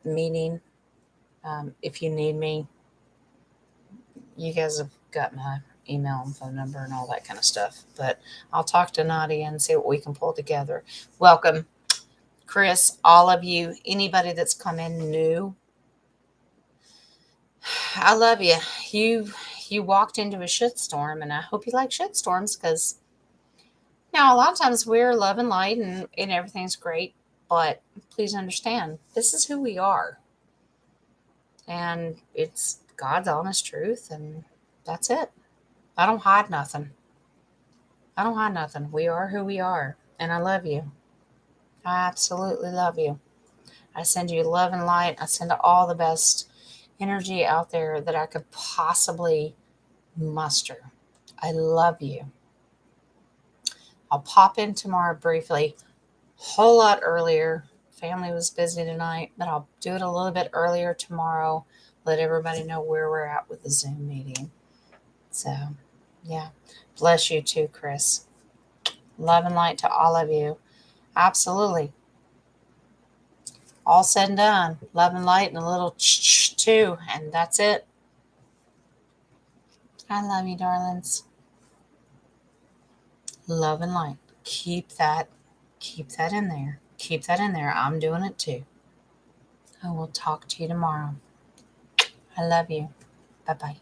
meeting. If you need me, you guys have got my email and phone number and all that kind of stuff. But I'll talk to Nadia and see what we can pull together. Welcome, Chris, all of you, anybody that's come in new. I love you. You walked into a shitstorm, and I hope you like shitstorms, because now a lot of times we're love and light and everything's great, but please understand, this is who we are. And it's God's honest truth, and that's it. I don't hide nothing. We are who we are, and I love you. I absolutely love you. I send you love and light. I send all the best energy out there that I could possibly muster. I love you. I'll pop in tomorrow briefly, whole lot earlier. Family was busy tonight, but I'll do it a little bit earlier tomorrow. Let everybody know where we're at with the Zoom meeting. So, yeah. Bless you too, Chris. Love and light to all of you. Absolutely. All said and done. Love and light and a little too. And that's it. I love you, darlings. Love and light. Keep that in there. Keep that in there. I'm doing it too. I will talk to you tomorrow. I love you. Bye-bye.